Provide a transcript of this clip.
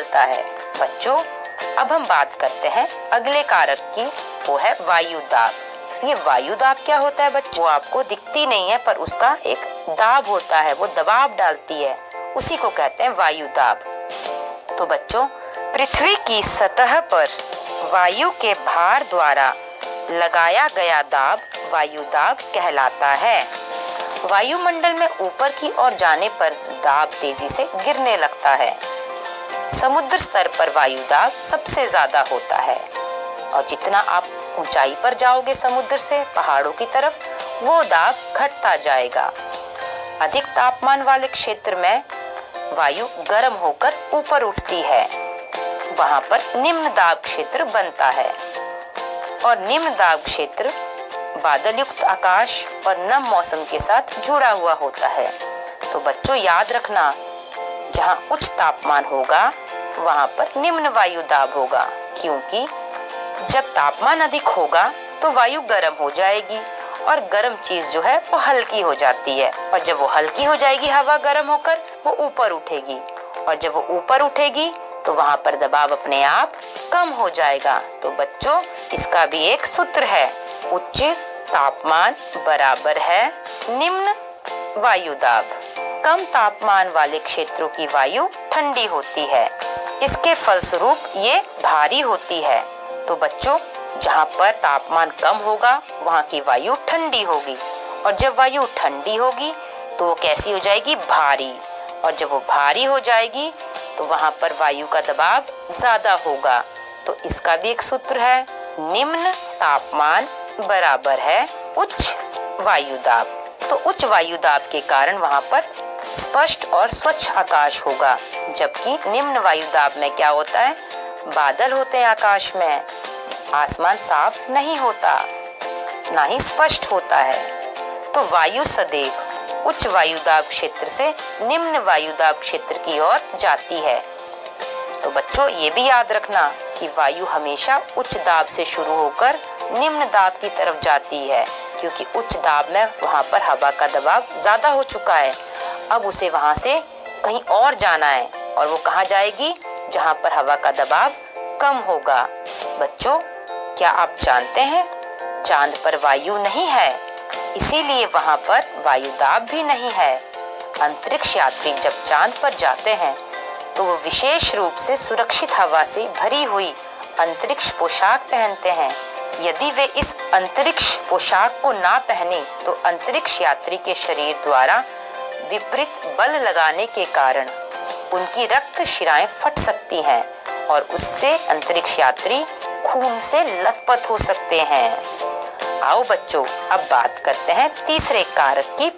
चलता है। बच्चों, अब हम बात करते हैं अगले कारक की, वो है वायु दाब। ये वायु दाब क्या होता है बच्चों? वो आपको दिखती नहीं है, पर उसका एक दाब होता है, वो दबाव डालती है, उसी को कहते हैं वायु दाब। तो बच्चों, पृथ्वी की सतह पर वायु के भार द्वारा लगाया गया दाब वायु दाब कहलाता है। वायुमंडल में ऊपर की ओर जाने पर दाब तेजी से गिरने लगता है। समुद्र स्तर पर वायु दाब सबसे ज्यादा होता है, और जितना आप ऊंचाई पर जाओगे समुद्र से पहाड़ों की तरफ, वो दाब घटता जाएगा। अधिक तापमान वाले क्षेत्र में वायु गर्म होकर ऊपर उठती है, वहां पर निम्न दाब क्षेत्र बनता है, और निम्न दाब क्षेत्र बादल युक्त आकाश और नम मौसम के साथ जुड़ा हुआ होता है। तो बच्चों याद रखना, जहां उच्च तापमान होगा वहां पर निम्न वायु दाब होगा, क्योंकि जब तापमान अधिक होगा तो वायु गर्म हो जाएगी, और गर्म चीज जो है वो हल्की हो जाती है, और जब वो हल्की हो जाएगी हवा गर्म होकर, वो ऊपर उठेगी, और जब वो ऊपर उठेगी तो वहां पर दबाव अपने आप कम हो जाएगा। तो बच्चों, इसका भी एक सूत्र है, उच्च तापमान बराबर है निम्न वायु दाब। कम तापमान वाले क्षेत्रों की वायु ठंडी होती है, इसके फलस्वरूप ये भारी होती है। तो बच्चों, जहाँ पर तापमान कम होगा वहाँ की वायु ठंडी होगी, और जब वायु ठंडी होगी तो वो कैसी हो जाएगी? भारी, और जब वो भारी हो जाएगी तो वहाँ पर वायु का दबाव ज्यादा होगा। तो इसका भी एक सूत्र है, निम्न तापमान बराबर है उच्च वायु दाब। तो उच्च वायु दाब के कारण वहाँ पर स्पष्ट और स्वच्छ आकाश होगा, जबकि निम्न वायु दाब में क्या होता है? बादल होते हैं आकाश में, आसमान साफ नहीं होता, ना ही स्पष्ट होता है। तो वायु सदैव उच्च वायु दाब क्षेत्र से निम्न वायु दाब क्षेत्र की ओर जाती है। तो बच्चों, ये भी याद रखना कि वायु हमेशा उच्च दाब से शुरू होकर निम्न दाब की तरफ जाती है, क्योंकि उच्च दाब में वहां पर हवा का दबाव ज्यादा हो चुका है। अब उसे वहां से कहीं और जाना है, और वो कहाँ जाएगी? जहां पर हवा का दबाव कम होगा। बच्चों, क्या आप जानते हैं चांद पर वायु नहीं है, इसीलिए वहां पर वायु दाब भी नहीं है। अंतरिक्ष यात्री जब चांद पर जाते हैं तो वो विशेष रूप से सुरक्षित हवा से भरी हुई अंतरिक्ष पोशाक पहनते हैं। यदि वे इस अंतरिक्ष पोशाक को ना पहने तो अंतरिक्ष यात्री के शरीर द्वारा विपरीत बल लगाने के कारण उनकी रक्त शिराएं फट सकती हैं, और उससे अंतरिक्ष यात्री खून से लथपथ हो सकते हैं। आओ बच्चों, अब बात करते हैं तीसरे कारक की।